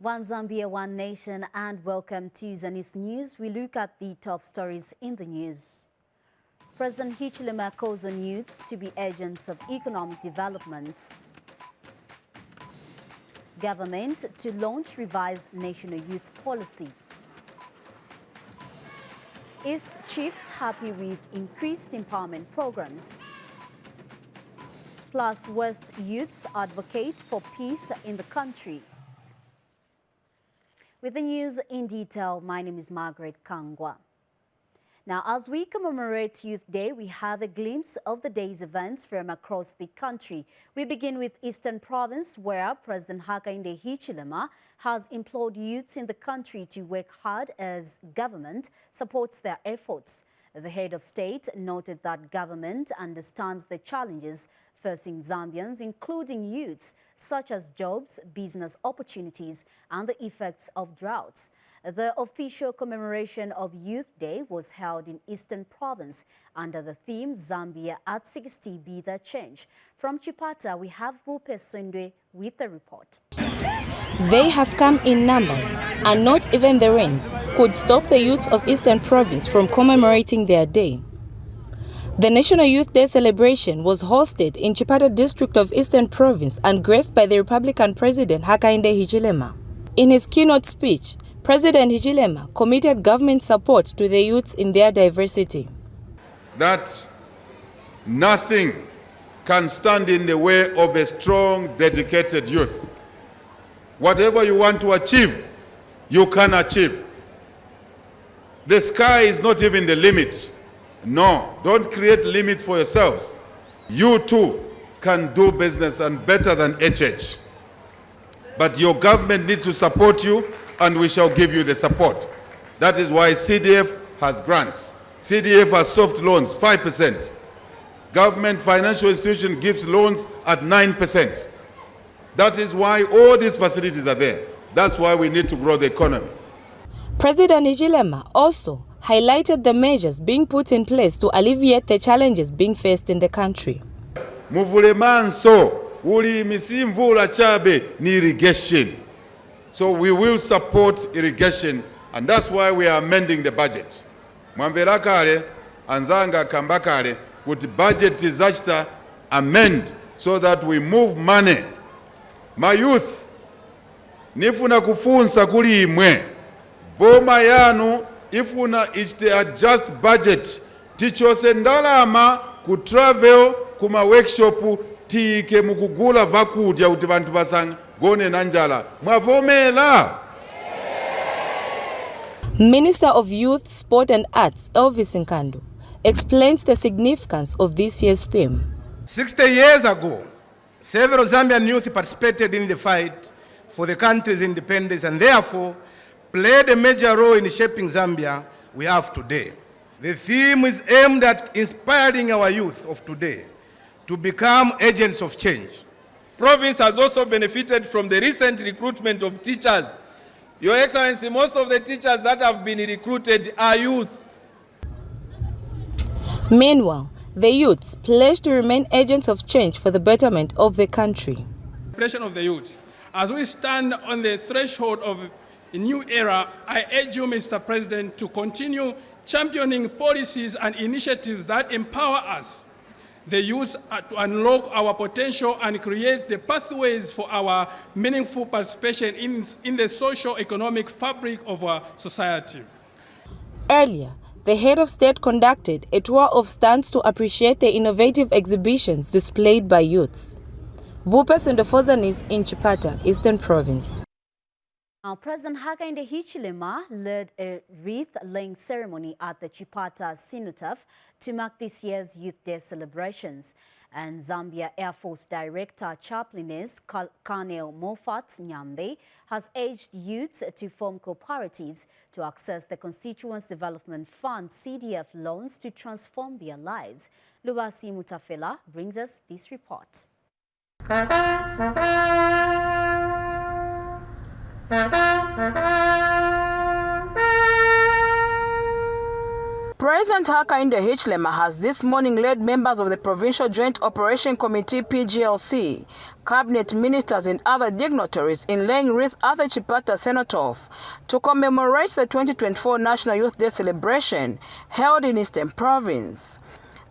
One Zambia, one nation, and welcome to ZANIS News. We look at the top stories in the news. President Hichilema calls on youths to be agents of economic development. Government to launch revised national youth policy. East chiefs happy with increased empowerment programs. Plus, West youths advocate for peace in the country. With the news in detail, my name is Margaret Kangwa. Now, as we commemorate Youth Day, we have a glimpse of the day's events from across the country. We begin with Eastern Province, where President Hakainde Hichilema has implored youths in the country to work hard as government supports their efforts. The head of state noted that government understands the challenges facing Zambians, including youths, such as jobs, business opportunities, and the effects of droughts. The official commemoration of Youth Day was held in Eastern Province under the theme Zambia at 60 Be the Change. From Chipata, we have Vupe Swindwe with the report. They have come in numbers, and not even the rains could stop the youths of Eastern Province from commemorating their day. The National Youth Day celebration was hosted in Chipata district of Eastern Province and graced by the Republican President Hakainde Hichilema. In his keynote speech, President Hichilema committed government support to the youths in their diversity. That nothing can stand in the way of a strong, dedicated youth. Whatever you want to achieve, you can achieve. The sky is not even the limit. No, don't create limits for yourselves. You too can do business and better than HH. But your government needs to support you, and we shall give you the support. That is why CDF has grants. CDF has soft loans, 5%. Government financial institution gives loans at 9%. That is why all these facilities are there. That's why we need to grow the economy. President Hichilema also highlighted the measures being put in place to alleviate the challenges being faced in the country. Muvulemanso, uli misimvula chabe ni irrigation. So we will support irrigation, and that's why we are amending the budget. Mwamvera kale, anzanga kambakale, kuti budget izachita amend so that we move money. My youth, nifuna kufunsa kuli imwe, boma yanu ifuna ichite adjust budget, tichose ndalama ku travel kuma workshop tike mukugula vakudya kuti bantu basanga gone nanjala mwavomela. Minister of Youth, Sport and Arts, Elvis Nkandu, explains the significance of this year's theme. 60 years ago, several Zambian youth participated in the fight for the country's independence and therefore played a major role in shaping Zambia we have today. The theme is aimed at inspiring our youth of today to become agents of change. Province has also benefited from the recent recruitment of teachers. Your Excellency, most of the teachers that have been recruited are youth. Meanwhile, the youths pledged to remain agents of change for the betterment of the country. Of the youth. As we stand on the threshold of a new era, I urge you, Mr. President, to continue championing policies and initiatives that empower us, the youth, to unlock our potential and create the pathways for our meaningful participation in the socio-economic fabric of our society. Earlier, the head of state conducted a tour of stands to appreciate the innovative exhibitions displayed by youths. Vupas and the ZANIS in Chipata, Eastern Province. Now, President Hakainde Hichilema led a wreath-laying ceremony at the Chipata Cenotaph to mark this year's Youth Day celebrations. And Zambia Air Force Director Chaplainess Colonel Moffat Nyambe has urged youths to form cooperatives to access the Constituents Development Fund CDF loans to transform their lives. Lubasi Mutafela brings us this report. President Hakainde Hichilema has this morning led members of the Provincial Joint Operation Committee PGLC, cabinet ministers and other dignitaries in laying wreath at the Chipata Senatov to commemorate the 2024 National Youth Day celebration held in Eastern Province.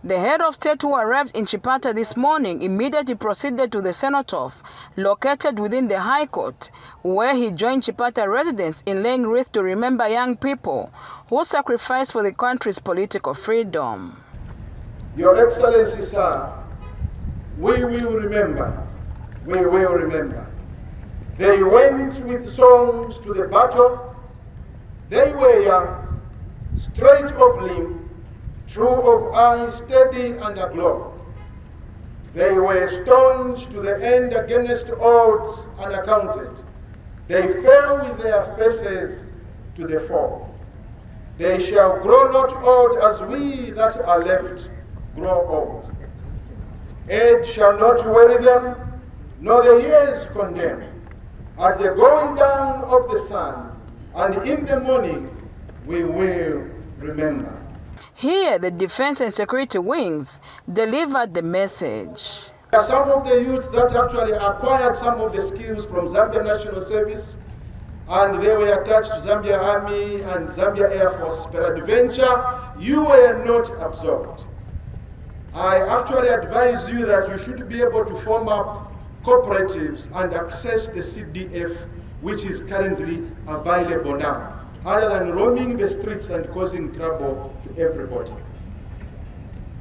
The head of state who arrived in Chipata this morning immediately proceeded to the Senatov, located within the High Court, where he joined Chipata residents in laying wreath to remember young people who sacrificed for the country's political freedom. Your Excellency, sir, we will remember. We will remember. They went with songs to the battle. They were young, straight of limb, true of eye, steady and aglow. They were staunch to the end against odds unaccounted. They fell with their faces to the foe. They shall grow not old as we that are left grow old. Age shall not worry them, nor the years condemn. At the going down of the sun, and in the morning, we will remember. Here, the Defense and Security Wings delivered the message. Some of the youth that actually acquired some of the skills from Zambia National Service, and they were attached to Zambia Army and Zambia Air Force. Peradventure, you were not absorbed. I actually advise you that you should be able to form up cooperatives and access the CDF, which is currently available now, other than roaming the streets and causing trouble to everybody.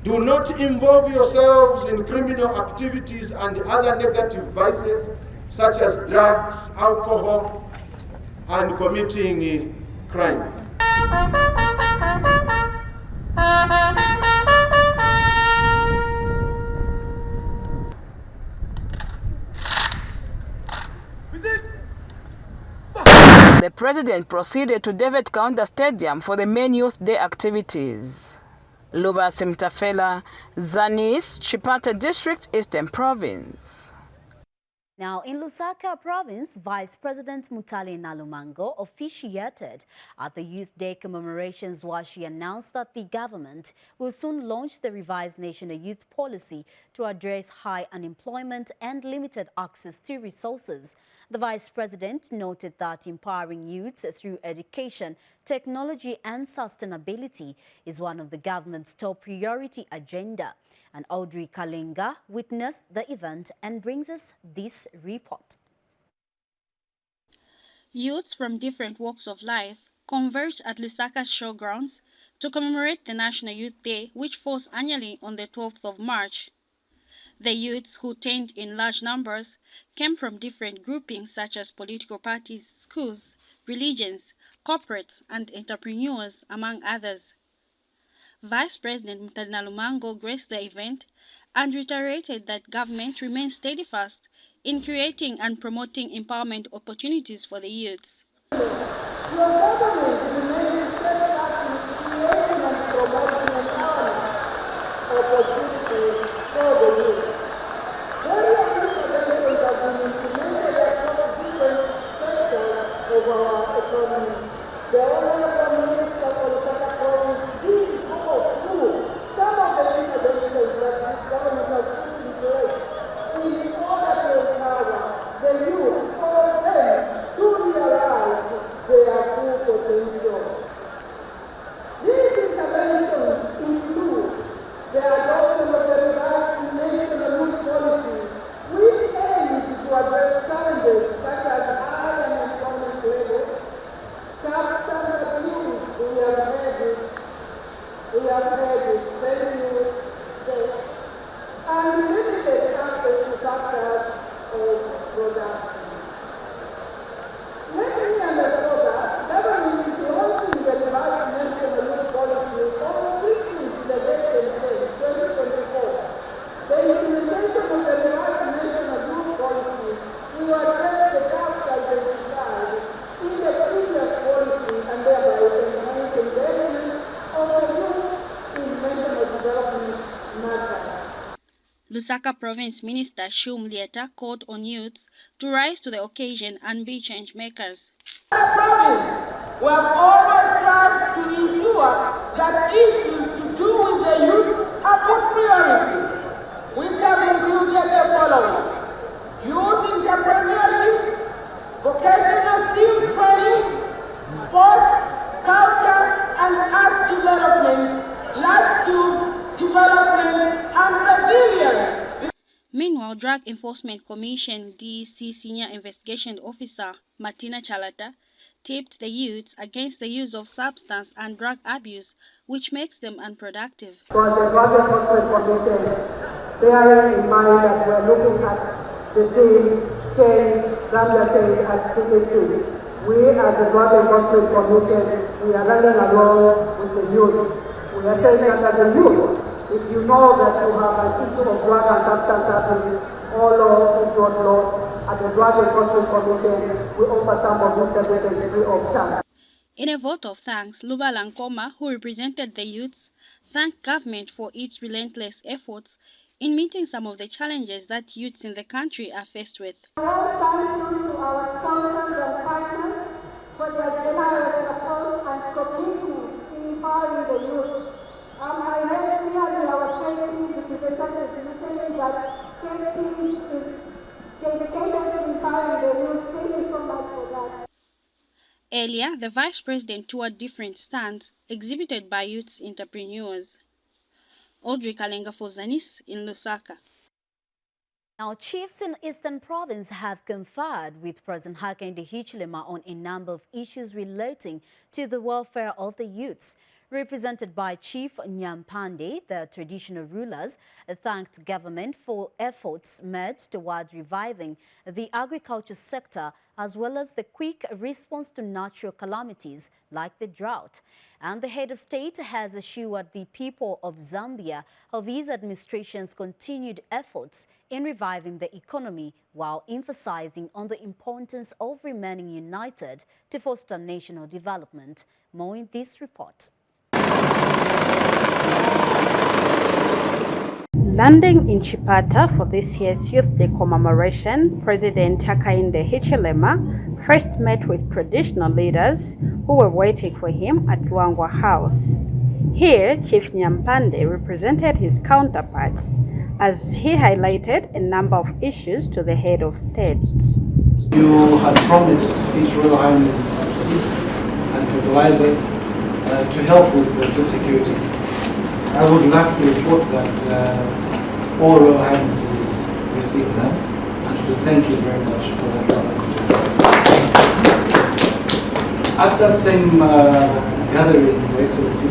Do not involve yourselves in criminal activities and other negative vices such as drugs, alcohol, and committing crimes. The president proceeded to David Kaunda Stadium for the main Youth Day activities. Luba Simtafela, ZANIS, Chipata District, Eastern Province. Now, in Lusaka Province, Vice President Mutale Nalumango officiated at the Youth Day commemorations where she announced that the government will soon launch the revised national youth policy to address high unemployment and limited access to resources. The Vice President noted that empowering youths through education, technology and sustainability is one of the government's top priority agenda. And Audrey Kalenga witnessed the event and brings us this report. Youths from different walks of life converged at Lusaka's showgrounds to commemorate the National Youth Day, which falls annually on the 12th of March. The youths, who turned in large numbers, came from different groupings such as political parties, schools, religions, corporates, and entrepreneurs, among others. Vice President Mutale Nalumango graced the event and reiterated that government remains steadfast in creating and promoting empowerment opportunities for the youths. Your government remains steadfast in creating and promoting empowerment opportunities for the youth. Various interventions have been implemented across different sectors of our economy. The Honorable Minister for Lusaka Province did go through some of the interventions that this government has put in place in order to empower the youth, for them to realize their full potential. These interventions include the adoption of the revised national youth policy, which aims to address challenges such as high unemployment level, substance abuse, we have had it, and limited access to factors of production. Let me underscore that government is launching the revised national youth policy on 15th December 2024. The implementation of the revised national youth policy will address the gaps identified in the previous policy and thereby enhance engagement of the youth in national development matters. Lusaka Province Minister Shum Lieta called on youths to rise to the occasion and be change makers. Province, we have always tried to ensure that issues initiatives which have included the following: youth entrepreneurship, vocational skills training, sports, culture and arts development, life skills development and resilience. Meanwhile, Drug Enforcement Commission DEC Senior Investigation Officer Martina Chalata tipped the youths against the use of substance and drug abuse, which makes them unproductive. For the Drug Enforcement Commission, bearing in mind that we're looking at the theme change, Zambia change as CPC, we as the Drug Enforcement Commission, we are running along with the youth. We are saying that as a youth, if you know that you have an issue of drug and substance abuse, all laws is not lost. At the Drug Enforcement Commission, we offer some of these services free of charge. In a vote of thanks, Luba Lankoma, who represented the youths, thanked government for its relentless efforts in meeting some of the challenges that youths in the country are faced with. Thank you to our sponsors and partners for their generous support and commitment in empowering the youth. I heard clearly our training representatives mentioning that training is dedicated to empowering the youth. Thank you so much for that. Earlier, the Vice President toured different stands exhibited by youth entrepreneurs. Audrey Kalenga for ZANIS in Lusaka. Now, chiefs in Eastern Province have conferred with President Hakainde Hichilema on a number of issues relating to the welfare of the youths. Represented by Chief Nyampande, the traditional rulers thanked government for efforts made toward reviving the agriculture sector as well as the quick response to natural calamities like the drought. And the head of state has assured the people of Zambia of his administration's continued efforts in reviving the economy while emphasizing on the importance of remaining united to foster national development. More in this report. Landing in Chipata for this year's Youth Day commemoration, President Hakainde Hichilema first met with traditional leaders who were waiting for him at Luangwa House. Here, Chief Nyampande represented his counterparts as he highlighted a number of issues to the head of state. You had promised His Royal Highness seed and fertilizer to help with food security. I would love to report that all Royal Highnesses received that, and to thank you very much for that. At that same gathering, Your Excellency,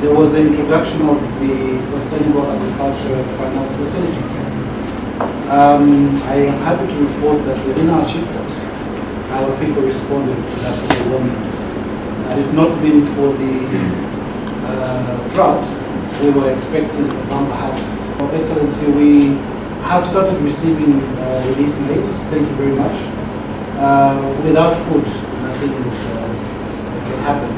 there was an introduction of the Sustainable Agriculture Finance Facility. I am happy to report that within our chiefdoms, our people responded to that overwhelmingly. Had it not been for the drought, we were expecting a bumper harvest. Your Excellency, we have started receiving relief maize. Thank you very much. Without food, nothing can happen.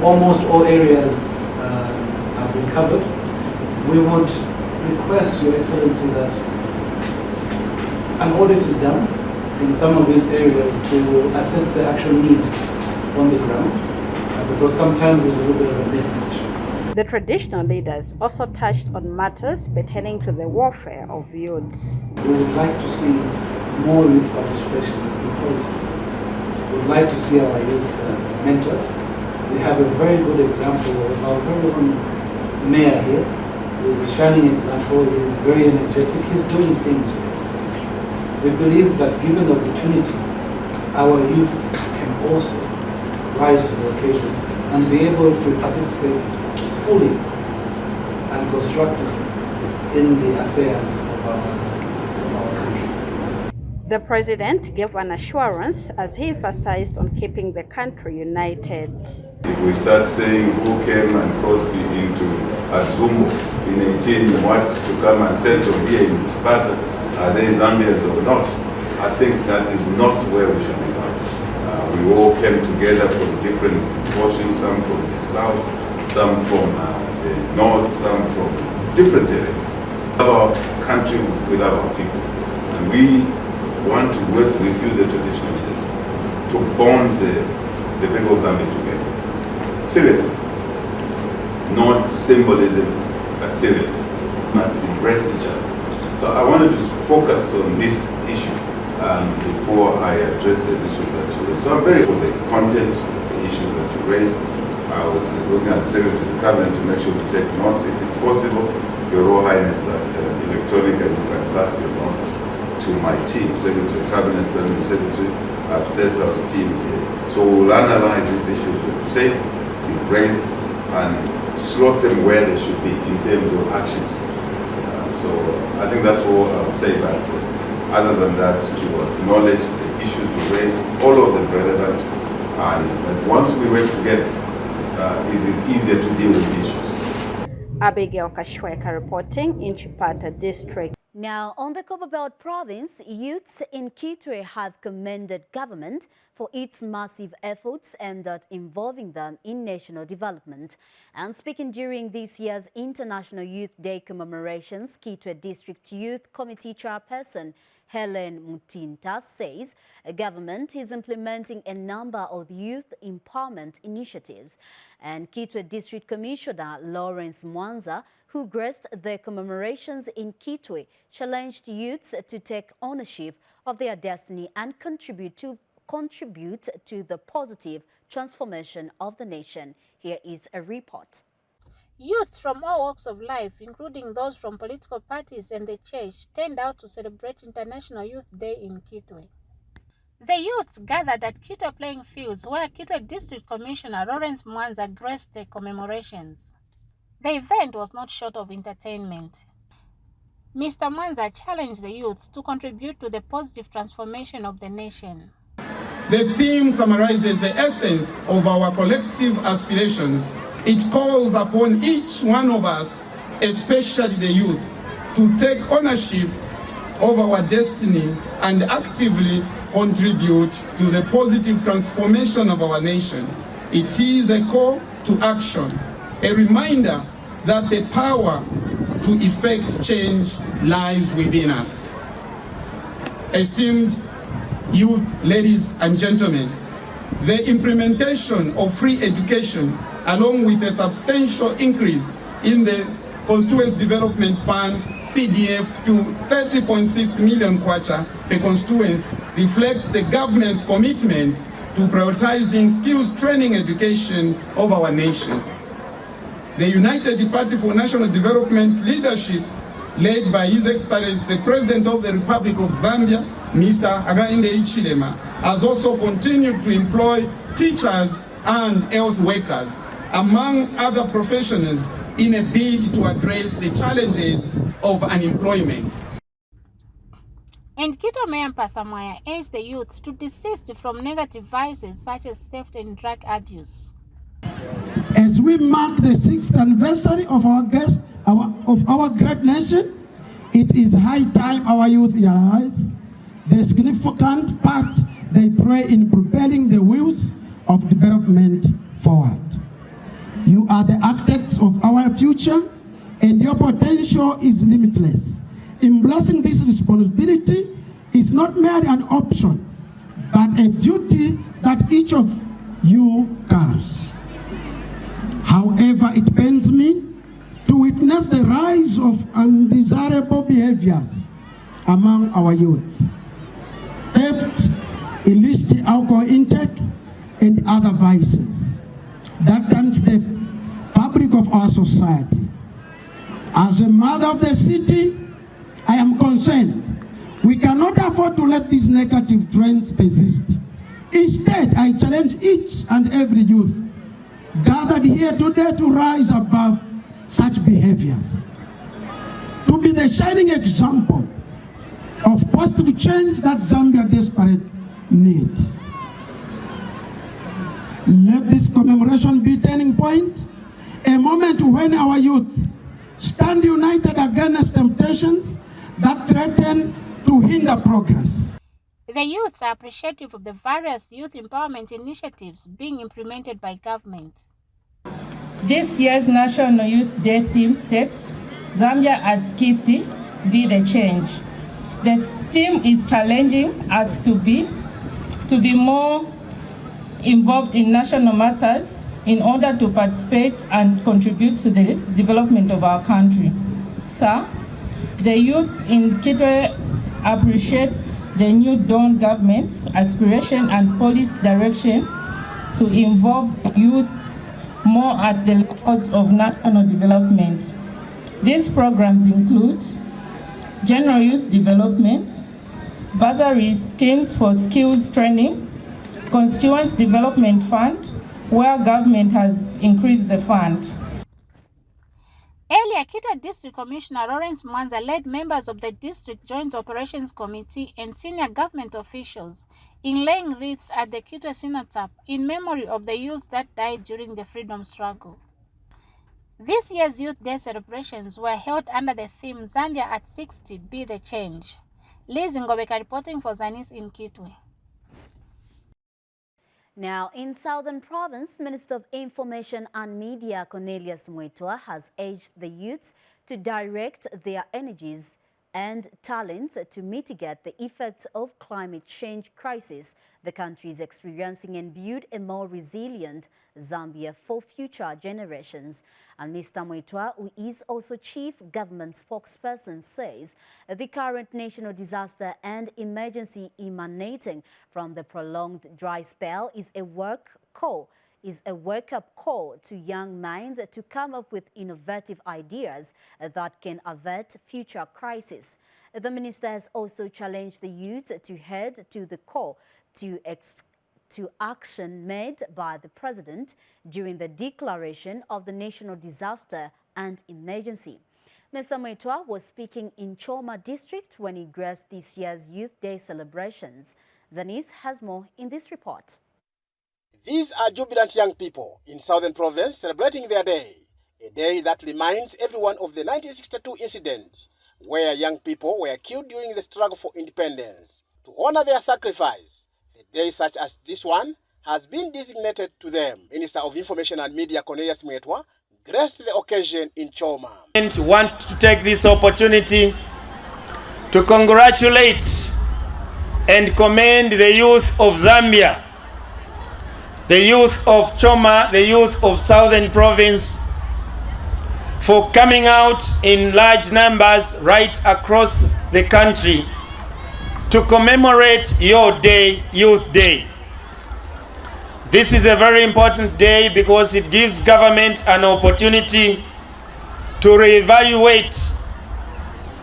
Almost all areas have been covered. We would request Your Excellency that an audit is done in some of these areas to assess the actual need on the ground, because sometimes there's a little bit of a mismatch. The traditional leaders also touched on matters pertaining to the welfare of youths. We would like to see more youth participation in politics. We would like to see our youth mentored. We have a very good example of our very own mayor here, who is a shining example. He is very energetic. He's doing things. We believe that given the opportunity, our youth can also rise to the occasion and be able to participate fully and constructively in the affairs of our country. The president gave an assurance as he emphasized on keeping the country united. If we start saying who came and crossed into Azumbo in 18 what to come and settle here in Chipata, are they Zambians or not? I think that is not where we should be going. We all came together from different portions, some from the south, some from the north, some from different areas. We love our country, we love our people. And we want to work with you, the traditional leaders, to bond the people of Zambia together. Seriously. Not symbolism, but seriously, must embrace each other. So I wanted to focus on this issue before I address the issues that you raised. So I'm very for the content, the issues that you raised. I was looking at the Secretary of the Cabinet to make sure to take notes, if it's possible, Your Royal Highness, that electronically you can pass your notes to my team, Secretary of the Cabinet, Permanent Secretary, State House team here. So we'll analyze these issues you say, you raised, and slot them where they should be in terms of actions. So I think that's all I would say, but other than that, to acknowledge the issues you raised, all of them relevant, but once we work together, it is easier to deal with issues. Abigail Kashweka reporting in Chipata District. Now, on the Copperbelt province, youths in Kitwe have commended government for its massive efforts aimed at involving them in national development. And speaking during this year's International Youth Day commemorations, Kitwe District Youth Committee Chairperson Helen Mutinta says a government is implementing a number of youth empowerment initiatives. And Kitwe District Commissioner Lawrence Mwanza, who graced the commemorations in Kitwe, challenged youths to take ownership of their destiny and contribute to the positive transformation of the nation. Here is a report. Youths from all walks of life, including those from political parties and the church, turned out to celebrate International Youth Day in Kitwe. The youths gathered at Kitwe playing fields where Kitwe District Commissioner Lawrence Mwanza graced the commemorations. The event was not short of entertainment. Mr. Mwanza challenged the youths to contribute to the positive transformation of the nation. The theme summarizes the essence of our collective aspirations. It calls upon each one of us, especially the youth, to take ownership of our destiny and actively contribute to the positive transformation of our nation. It is a call to action, a reminder that the power to effect change lies within us. Esteemed youth, ladies and gentlemen, the implementation of free education, along with a substantial increase in the Constituency Development Fund, CDF, to 30.6 million kwacha per constituency, reflects the government's commitment to prioritizing skills training education of our nation. The United Party for National Development leadership, led by His Excellency the President of the Republic of Zambia, Mr. Hakainde Hichilema, has also continued to employ teachers and health workers, among other professionals, in a bid to address the challenges of unemployment. And Kitwe Mayor Pasamwaya urged the youth to desist from negative vices such as theft and drug abuse. As we mark the 6th anniversary of our great nation, it is high time our youth realize the significant part they play in propelling the wheels of development forward. You are the architects of our future, and your potential is limitless. Embracing this responsibility is not merely an option, but a duty that each of you carries. However, it pains me to witness the rise of undesirable behaviors among our youths. Theft, illicit alcohol intake, and other vices that dance the fabric of our society. As a mother of the city, I am concerned we cannot afford to let these negative trends persist. Instead, I challenge each and every youth gathered here today to rise above such behaviors, to be the shining example of positive change that Zambia desperately needs. Let this commemoration be a turning point, a moment when our youths stand united against temptations that threaten to hinder progress. The youths are appreciative of the various youth empowerment initiatives being implemented by government. This year's National Youth Day theme states, Zambia at Kisti, be the change. The theme is challenging us to be more involved in national matters in order to participate and contribute to the development of our country. Sir, the youth in Kitwe appreciates the new Dawn government's aspiration and policy direction to involve youth more at the levels of national development. These programs include general youth development, bursary schemes for skills training, constituency development fund, where government has increased the fund. Earlier, Kitwe District Commissioner Lawrence Mwanza led members of the District Joint Operations Committee and senior government officials in laying wreaths at the Kitwe Cenotaph in memory of the youth that died during the freedom struggle. This year's Youth Day celebrations were held under the theme Zambia at 60, Be the Change. Liz Ngobeka reporting for ZANIS in Kitwe. Now, in Southern Province, Minister of Information and Media Cornelius Mwetwa has urged the youths to direct their energies and talents to mitigate the effects of climate change crisis the country is experiencing and build a more resilient Zambia for future generations. And Mr. Mwetwa, who is also chief government spokesperson, says the current national disaster and emergency emanating from the prolonged dry spell is a wake-up call to young minds to come up with innovative ideas that can avert future crises. The minister has also challenged the youth to heed to the call to action made by the president during the declaration of the national disaster and emergency. Mr. Mwetwa was speaking in Choma district when he graced this year's Youth Day celebrations. ZANIS has more in this report. These are jubilant young people in Southern Province celebrating their day, a day that reminds everyone of the 1962 incident where young people were killed during the struggle for independence. To honor their sacrifice, a day such as this one has been designated to them. Minister of Information and Media Cornelius Mwetwa graced the occasion in Choma. I want to take this opportunity to congratulate and commend the youth of Zambia, the youth of Choma, the youth of Southern Province, for coming out in large numbers right across the country to commemorate your day, Youth Day. This is a very important day because it gives government an opportunity to reevaluate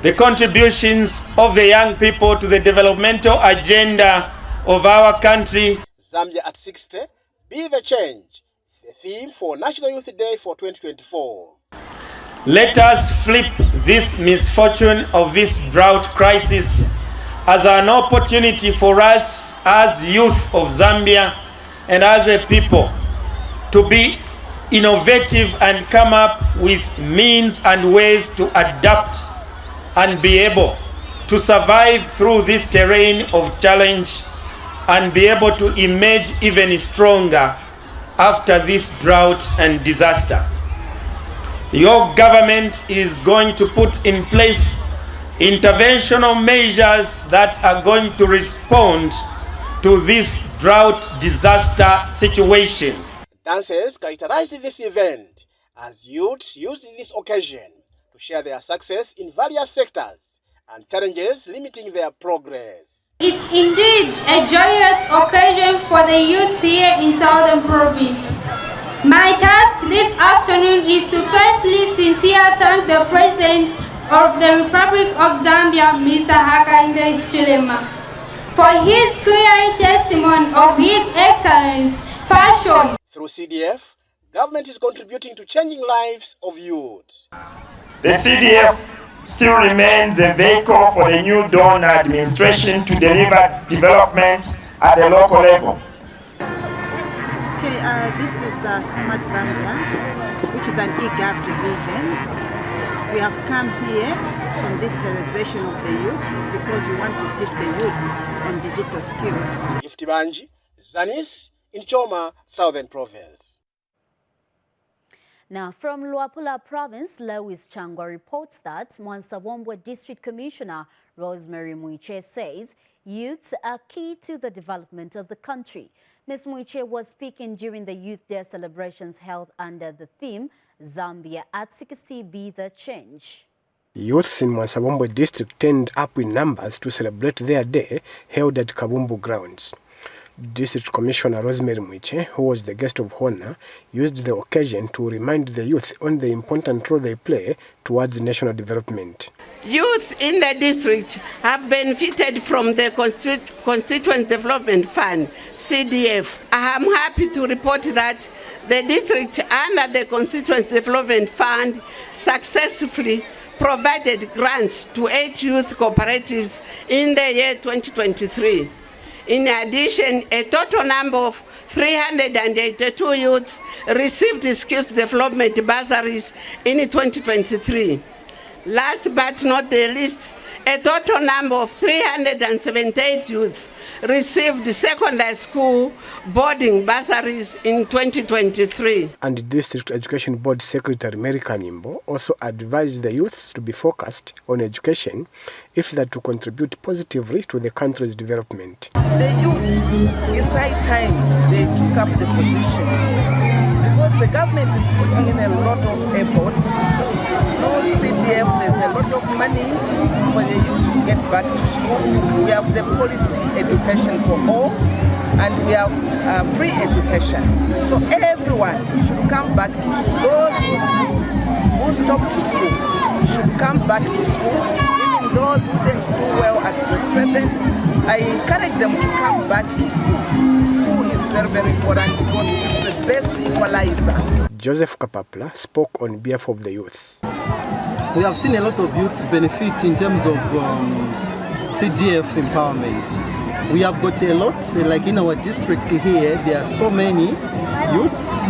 the contributions of the young people to the developmental agenda of our country. Zambia at 60, Be the Change, the theme for National Youth Day for 2024. Let us flip this misfortune of this drought crisis as an opportunity for us as youth of Zambia and as a people to be innovative and come up with means and ways to adapt and be able to survive through this terrain of challenge and be able to emerge even stronger after this drought and disaster. Your government is going to put in place interventional measures that are going to respond to this drought disaster situation. Dancers characterized this event as youths used this occasion to share their success in various sectors and challenges limiting their progress. It's indeed a joyous occasion for the youth here in Southern Province. My task this afternoon is to firstly sincerely thank the President of the Republic of Zambia, Mr. Hakainde Hichilema, for his clear testimony of his excellence, passion. Through CDF, government is contributing to changing lives of youths. The CDF still remains a vehicle for the new Dawn administration to deliver development at the local level. Okay, this is Smart Zambia, which is an e-gov division. We have come here on this celebration of the youths because we want to teach the youths on digital skills. Iftibanji, ZANIS in Choma, Southern Province. Now, from Luapula Province, Lewis Changwa reports that Mwansa-Wombwa District Commissioner Rosemary Muiche says youths are key to the development of the country. Ms. Muiche was speaking during the Youth Day celebrations held under the theme, Zambia at 60 Be the Change. Youths in Mwansabombwe district turned up in numbers to celebrate their day held at Kabumbu grounds. District Commissioner Rosemary Muiche, who was the guest of honor, used the occasion to remind the youth on the important role they play towards national development. Youth in the district have benefited from the Constituent Development Fund, CDF. I am happy to report that the district under the Constituent Development Fund successfully provided grants to 8 youth cooperatives in the year 2023. In addition, a total number of 382 youths received skills development bursaries in 2023. Last but not the least, a total number of 378 youths received secondary school boarding bursaries in 2023. And the District Education Board Secretary Mary Kanimbo also advised the youths to be focused on education if that to contribute positively to the country's development. The youths, it's high time they took up the positions because the government is putting in a lot of efforts. Through CDF, there's a lot of money for the youth to get back to school. We have the policy education for all, and we have free education. So everyone should come back to school. Those who stopped to school should come back to school. Even those who didn't do well at grade 7, I encourage them to come back to school. School is very, very important because it's the best equalizer. Joseph Kapapla spoke on behalf of the youths. We have seen a lot of youths benefit in terms of CDF empowerment. We have got a lot, like in our district here, there are so many youths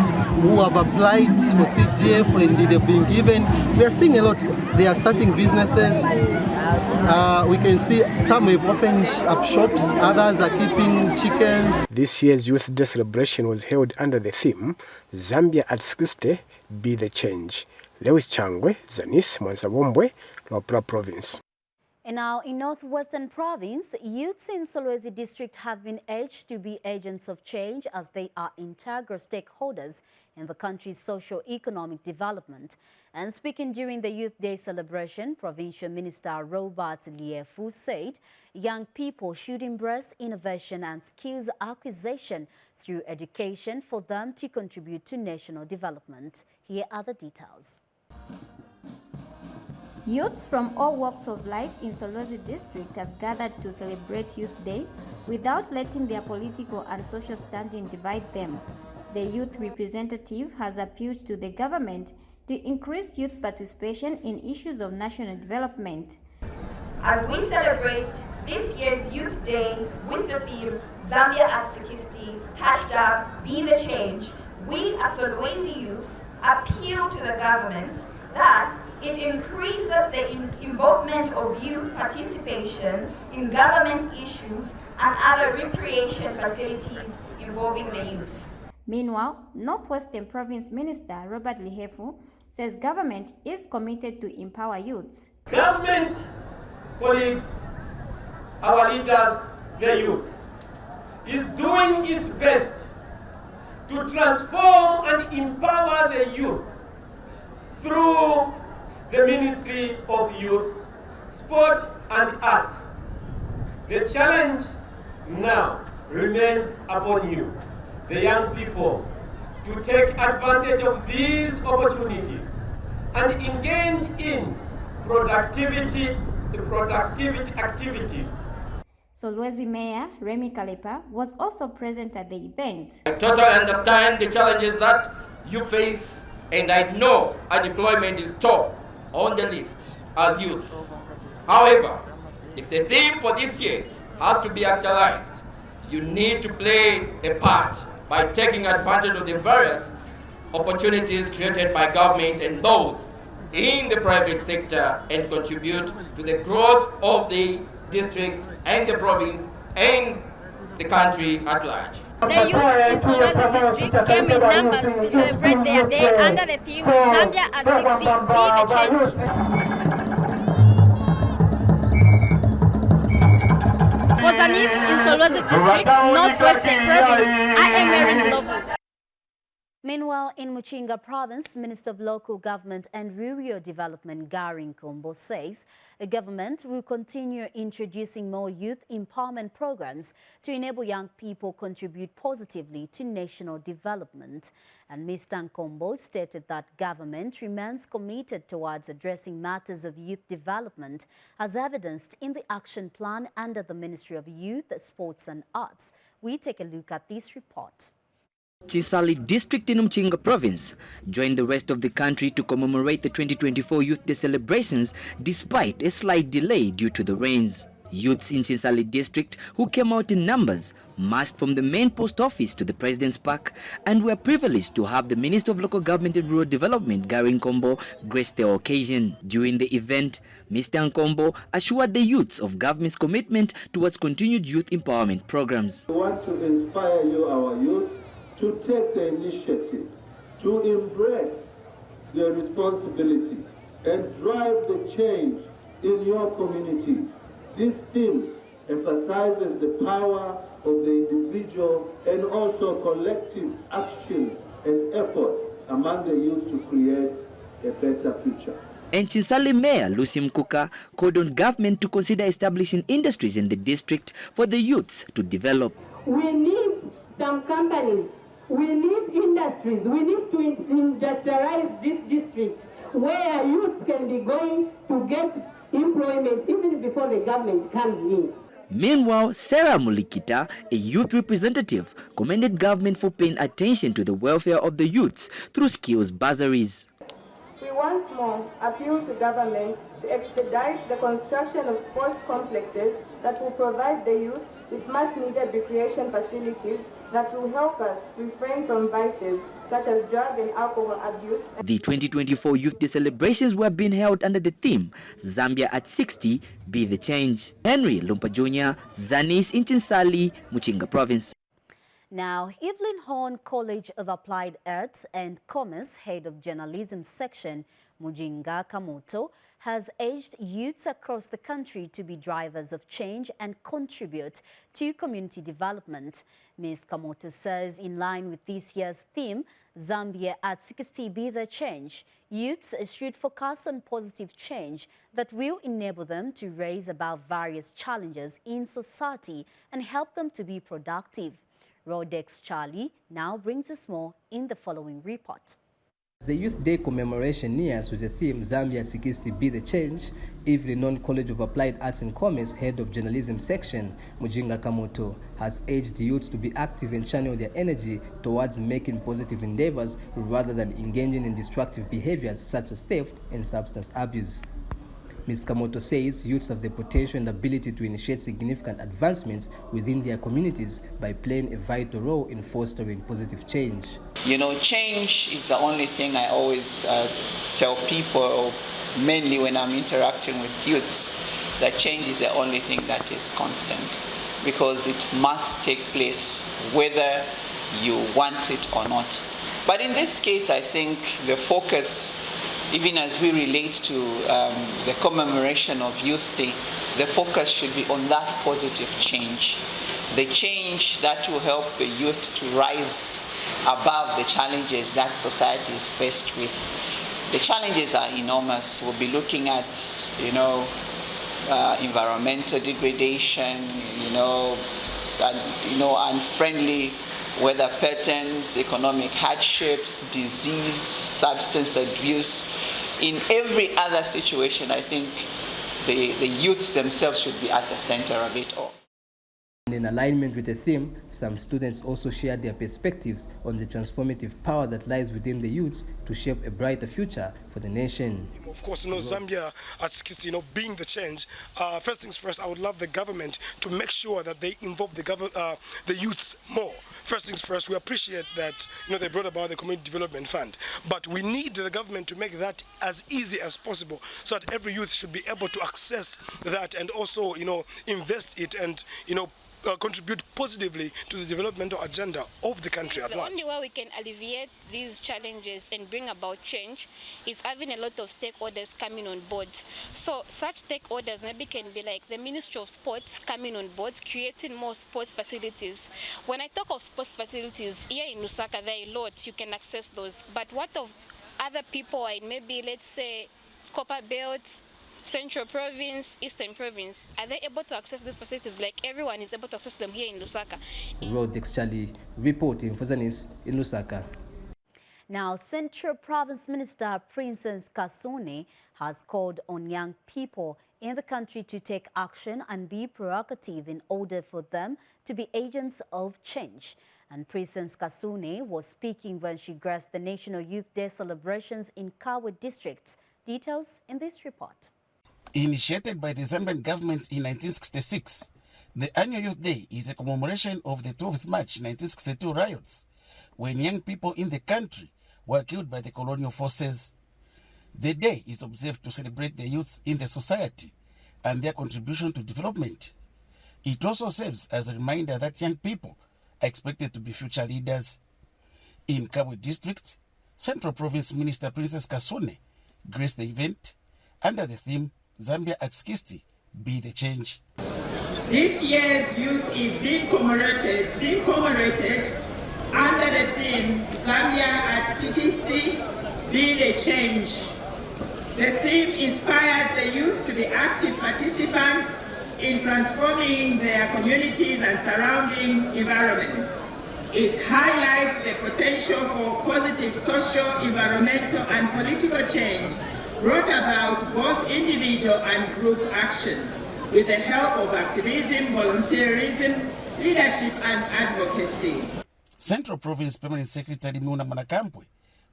who have applied for CDF and they've been given. We are seeing a lot, they are starting businesses. We can see some have opened up shops, others are keeping chickens. This year's Youth Day celebration was held under the theme, Zambia at 60, Be the Change. Lewis Changwe, ZANIS, Mwansabombwe, Luapula Province. And now in Northwestern Province, youths in Solwezi District have been urged to be agents of change as they are integral stakeholders in the country's socio-economic development. And speaking during the Youth Day celebration, Provincial Minister Robert Liefu said young people should embrace innovation and skills acquisition through education for them to contribute to national development. Here are the details. Youths from all walks of life in Solwezi District have gathered to celebrate Youth Day without letting their political and social standing divide them. The youth representative has appealed to the government to increase youth participation in issues of national development. As we celebrate this year's Youth Day with the theme Zambia at 60, #Be the Change, we as Solwezi youth appeal to the government that it increases the involvement of youth participation in government issues and other recreation facilities involving the youth. Meanwhile, Northwestern Province Minister Robert Lihefu says government is committed to empower youths. Government, colleagues, our leaders, the youth, is doing its best to transform and empower the youth through the Ministry of Youth, Sport and Arts. The challenge now remains upon you, the young people, to take advantage of these opportunities and engage in productivity activities. Solwezi Mayor Remy Kalepa was also present at the event. I totally understand the challenges that you face, and I know unemployment is top on the list as youths. However, if the theme for this year has to be actualized, you need to play a part by taking advantage of the various opportunities created by government and those in the private sector and contribute to the growth of the district and the province and the country at large. The youths in Solwezi District came in numbers to celebrate their day under the theme Zambia at 60, Be the Change. For ZANIS in Solwezi District, Northwestern Province, I am Mary Globo. Meanwhile, in Muchinga Province, Minister of Local Government and Rural Development Gary Nkombo says the government will continue introducing more youth empowerment programs to enable young people contribute positively to national development. And Mr. Nkombo stated that government remains committed towards addressing matters of youth development as evidenced in the action plan under the Ministry of Youth, Sports and Arts. We take a look at this report. Chinsali district in Muchinga province joined the rest of the country to commemorate the 2024 Youth Day celebrations despite a slight delay due to the rains. Youths in Chinsali district who came out in numbers marched from the main post office to the President's Park and were privileged to have the Minister of Local Government and Rural Development, Gary Nkombo, grace the occasion. During the event, Mr. Nkombo assured the youths of government's commitment towards continued youth empowerment programs. We want to inspire you, our youth, to take the initiative, to embrace the responsibility and drive the change in your communities. This theme emphasizes the power of the individual and also collective actions and efforts among the youth to create a better future. And Chinsali Mayor Lucy Mkuka called on government to consider establishing industries in the district for the youths to develop. We need some companies. We need industries. We need to industrialize this district where youths can be going to get employment even before the government comes in. Meanwhile, Sarah Mulikita, a youth representative, commended government for paying attention to the welfare of the youths through skills bursaries. We once more appeal to government to expedite the construction of sports complexes that will provide the youth with much-needed recreation facilities that will help us refrain from vices such as drug and alcohol abuse. The 2024 Youth Day celebrations were being held under the theme, Zambia at 60, Be the Change. Henry Lumpa Jr., ZANIS in Chinsali, Muchinga Province. Now, Evelyn Horn College of Applied Arts and Commerce, Head of Journalism Section, Mujinga Kamoto, has urged youths across the country to be drivers of change and contribute to community development. Ms. Kamoto says, in line with this year's theme, Zambia at 60 Be the Change, youths should focus on positive change that will enable them to raise above various challenges in society and help them to be productive. Rodex Charlie now brings us more in the following report. The Youth Day commemoration nears with the theme Zambia at 60 Be the Change. Evelyn Horn College of Applied Arts and Commerce, Head of Journalism Section, Mujinga Kamoto, has urged the youths to be active and channel their energy towards making positive endeavors rather than engaging in destructive behaviors such as theft and substance abuse. Ms. Kamoto says youths have the potential and ability to initiate significant advancements within their communities by playing a vital role in fostering positive change. You know, change is the only thing I always tell people, mainly when I'm interacting with youths, that change is the only thing that is constant because it must take place whether you want it or not. But in this case, I think the focus, even as we relate to the commemoration of Youth Day, the focus should be on that positive change. The change that will help the youth to rise above the challenges that society is faced with. The challenges are enormous. We'll be looking at, environmental degradation, unfriendly weather patterns, economic hardships, disease, substance abuse. In every other situation, I think the youths themselves should be at the center of it all. In alignment with the theme, some students also shared their perspectives on the transformative power that lies within the youths to shape a brighter future for the nation. Of course, Zambia at 60, being the change. First things first, I would love the government to make sure that they involve the youths more. First things first, we appreciate that they brought about the Community Development Fund, but we need the government to make that as easy as possible so that every youth should be able to access that and also invest it and contribute positively to the developmental agenda of the country at large. The only way we can alleviate these challenges and bring about change is having a lot of stakeholders coming on board. So such stakeholders maybe can be like the Ministry of Sports coming on board, creating more sports facilities. When I talk of sports facilities, here in Lusaka there are a lot, you can access those. But what of other people in maybe, let's say, Copper Belt, Central Province, Eastern Province, are they able to access these facilities like everyone is able to access them here in Lusaka? Rodex Charlie reporting for ZANIS in Lusaka. Now, Central Province Minister Princess Kasune has called on young people in the country to take action and be proactive in order for them to be agents of change. And Princess Kasune was speaking when she graced the National Youth Day celebrations in Kawe District. Details in this report. Initiated by the Zambian government in 1966, the annual Youth Day is a commemoration of the 12th March 1962 riots, when young people in the country were killed by the colonial forces. The day is observed to celebrate the youths in the society and their contribution to development. It also serves as a reminder that young people are expected to be future leaders. In Kabwe District, Central Province Minister Princess Kasune graced the event under the theme Zambia at 60, Be the Change. This year's youth is being commemorated under the theme Zambia at 60, Be the Change. The theme inspires the youth to be active participants in transforming their communities and surrounding environments. It highlights the potential for positive social, environmental, and political change brought about both individual and group action with the help of activism, volunteerism, leadership, and advocacy. Central Province Permanent Secretary Muna Manakampwe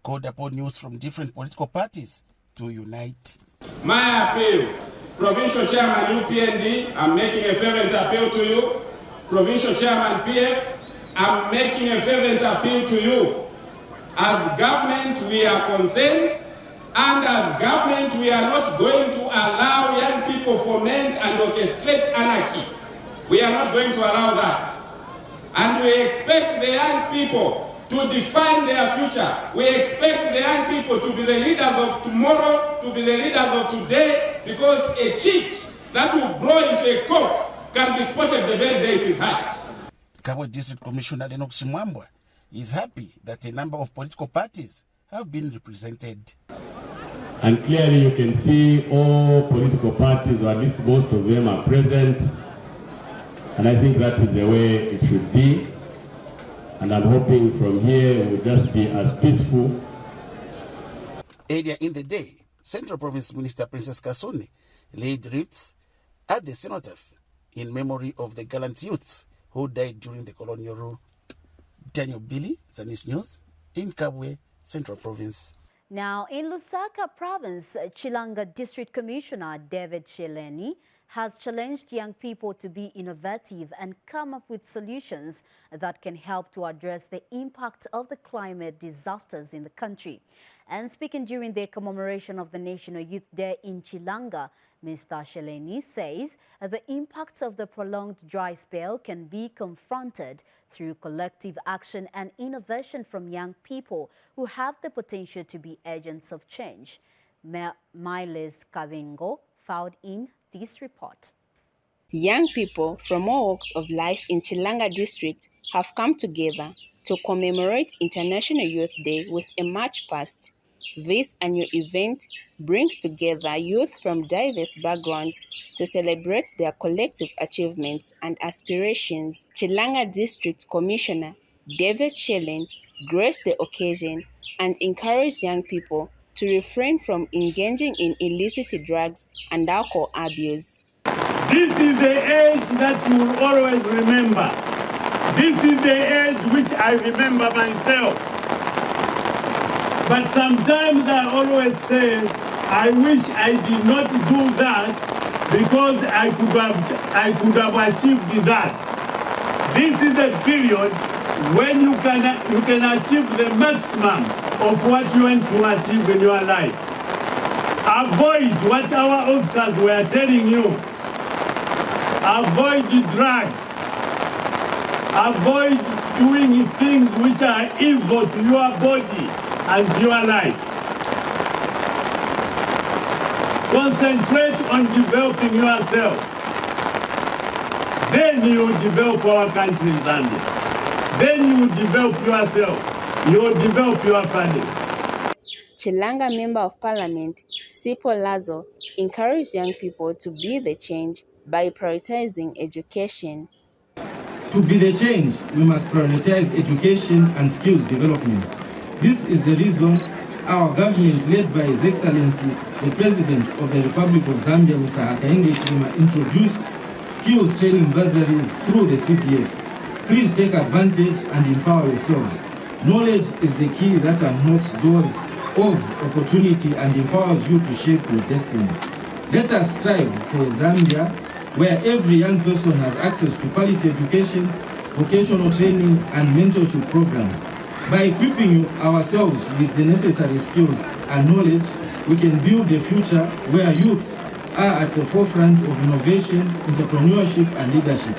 called upon youth from different political parties to unite. My appeal, Provincial Chairman UPND, I'm making a fervent appeal to you. Provincial Chairman PF, I'm making a fervent appeal to you. As government, we are concerned, and as government, we are not going to allow young people foment and orchestrate anarchy. We are not going to allow that. And we expect the young people to define their future. We expect the young people to be the leaders of tomorrow, to be the leaders of today, because a chick that will grow into a cock can be spotted the very day it is hatched. Kabwe District Commissioner Lenok Shimwambwa is happy that a number of political parties have been represented. And clearly you can see all political parties, or at least most of them, are present. And I think that is the way it should be. And I'm hoping from here it will just be as peaceful. Earlier in the day, Central Province Minister Princess Kasune laid wreaths at the cenotaph in memory of the gallant youths who died during the colonial rule. Daniel Billy, ZANIS News, in Kabwe, Central Province. Now, in Lusaka Province, Chilanga District Commissioner David Sheleni has challenged young people to be innovative and come up with solutions that can help to address the impact of the climate disasters in the country. And speaking during the commemoration of the National Youth Day in Chilanga, Mr. Sheleni says the impacts of the prolonged dry spell can be confronted through collective action and innovation from young people who have the potential to be agents of change. Miles Kavengo filed in this report. Young people from all walks of life in Chilanga District have come together to commemorate International Youth Day with a march past. This annual event brings together youth from diverse backgrounds to celebrate their collective achievements and aspirations. Chilanga District Commissioner David Shellen graced the occasion and encouraged young people to refrain from engaging in illicit drugs and alcohol abuse. This is the age that you will always remember. This is the age which I remember myself. But sometimes I always say, I wish I did not do that because I could have achieved that. This is a period when you can achieve the maximum of what you want to achieve in your life. Avoid what our officers were telling you. Avoid drugs. Avoid doing things which are evil to your body and your life. Concentrate on developing yourself. Then you will develop our country, Zambia. Then you will develop yourself. You will develop your family. Chilanga Member of Parliament, Sipo Lazo, encouraged young people to be the change by prioritizing education. To be the change, we must prioritize education and skills development. This is the reason our government, led by His Excellency, the President of the Republic of Zambia, Mr. Hakainde Hichilema, introduced skills training bursaries through the CDF. Please take advantage and empower yourselves. Knowledge is the key that unlocks doors of opportunity and empowers you to shape your destiny. Let us strive for a Zambia where every young person has access to quality education, vocational training, and mentorship programs. By equipping ourselves with the necessary skills and knowledge, we can build a future where youths are at the forefront of innovation, entrepreneurship, and leadership.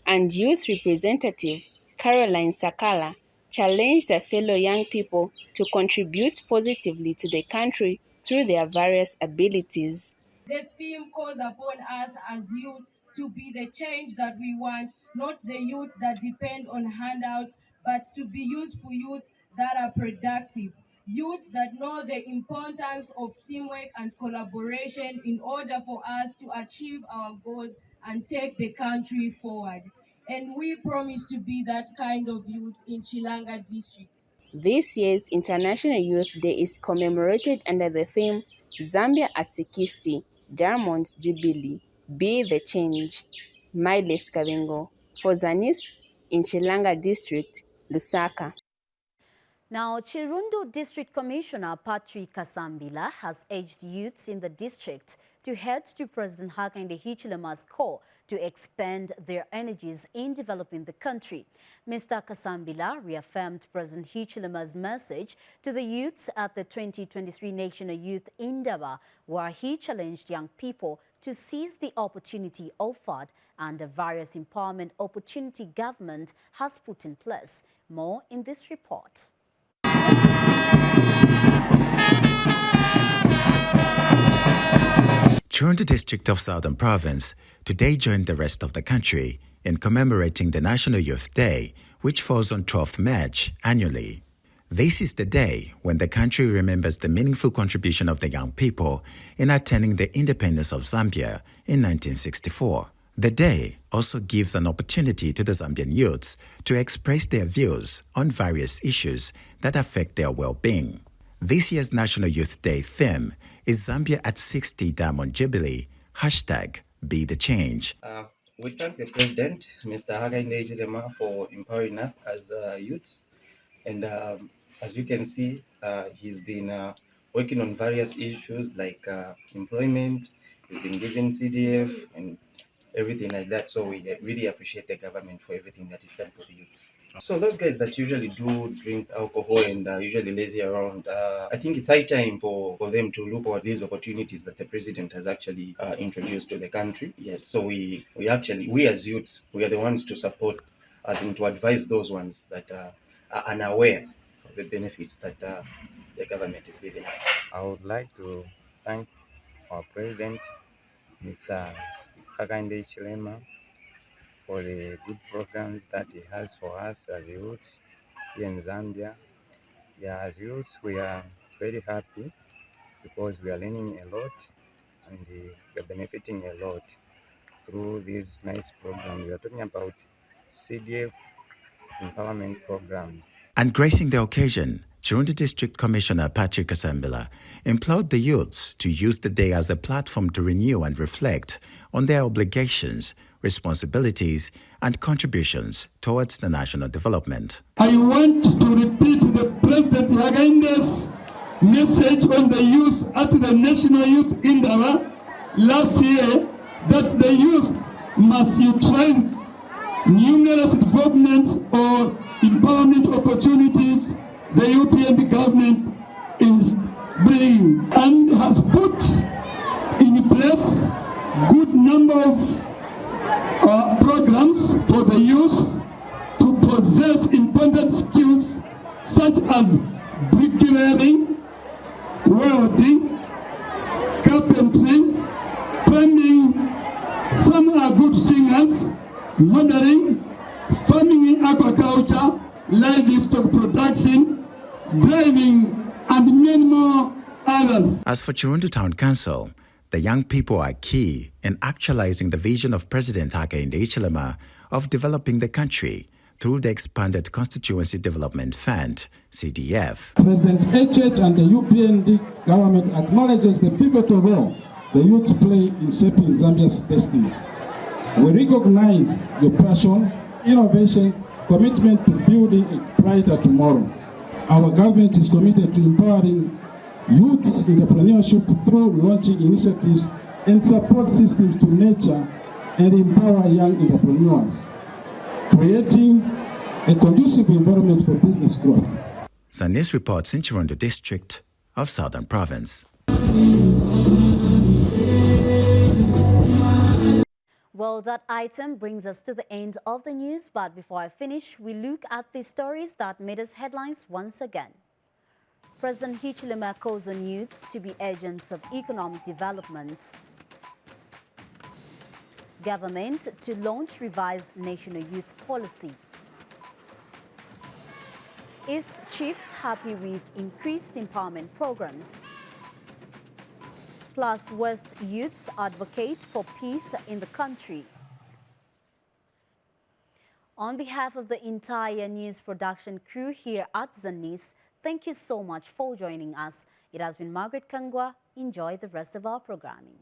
And youth representative Caroline Sakala challenged their fellow young people to contribute positively to the country through their various abilities. The theme calls upon us as youth to be the change that we want, not the youth that depend on handouts, but to be useful youths that are productive. Youths that know the importance of teamwork and collaboration in order for us to achieve our goals and take the country forward. And we promise to be that kind of youth in Chilanga district. This year's International Youth Day is commemorated under the theme Zambia at 60, Diamond Jubilee, Be the Change. Miles Kavingo for ZANIS in Chilanga District, Lusaka. Now, Chirundu District Commissioner Patrick Kasambila has urged youths in the district to head to President Hakainde Hichilema's call to expend their energies in developing the country. Mr. Kasambila reaffirmed President Hichilema's message to the youths at the 2023 National Youth Indaba, where he challenged young people to seize the opportunity offered and the various empowerment opportunity government has put in place. More in this report. Chirundu District of Southern Province today joined the rest of the country in commemorating the National Youth Day, which falls on 12th March annually. This is the day when the country remembers the meaningful contribution of the young people in attaining the independence of Zambia in 1964. The day also gives an opportunity to the Zambian youths to express their views on various issues that affect their well-being. This year's National Youth Day theme is Zambia at 60 Diamond Jubilee, #Be the Change. We thank the President, Mr. Hakainde Hichilema, for empowering us as youths. And as you can see, he's been working on various issues like employment. He's been given CDF and everything like that. So we really appreciate the government for everything that is done for the youths. So those guys that usually do drink alcohol and usually lazy around, I think it's high time for them to look at these opportunities that the president has actually introduced to the country. Yes, so we as youths, we are the ones to support, as in to advise those ones that are unaware of the benefits that the government is giving us. I would like to thank our president, Mr. Hakainde Hichilema, for the good programs that he has for us as youths here in Zambia. Yeah, as youths, we are very happy because we are learning a lot and we are benefiting a lot through these nice programs. We are talking about CDF empowerment programs. And gracing the occasion, Chirundu District Commissioner Patrick Kasambila implored the youths to use the day as a platform to renew and reflect on their obligations, responsibilities, and contributions towards the national development. I want to repeat the President Hakainde's message on the youth at the National Youth Indaba last year, that the youth must utilize numerous development or empowerment opportunities the European government is bringing and has put in place good number of programs for the the youth to possess important skills such as bricklaying, welding, carpentry, plumbing. Some are good singers, modeling, farming, aquaculture, livestock production, driving, and many more others. As for Chirundu Town Council, the young people are key in actualizing the vision of President Hakainde Hichilema of developing the country through the expanded Constituency Development Fund, CDF. President HH and the UPND government acknowledges the pivotal role the youth play in shaping Zambia's destiny. We recognize your passion, innovation, commitment to building a brighter tomorrow. Our government is committed to empowering youth's entrepreneurship through launching initiatives and support systems to nurture and empower young entrepreneurs, creating a conducive environment for business growth. ZANIS reports in Chirundu district of Southern Province. Well, that item brings us to the end of the news, but before I finish, we look at the stories that made us headlines once again. President Hichilema calls on youths to be agents of economic development. Government to launch revised national youth policy. East chiefs happy with increased empowerment programs. Plus, West youths advocate for peace in the country. On behalf of the entire news production crew here at ZANIS, thank you so much for joining us. It has been Margaret Kangwa. Enjoy the rest of our programming.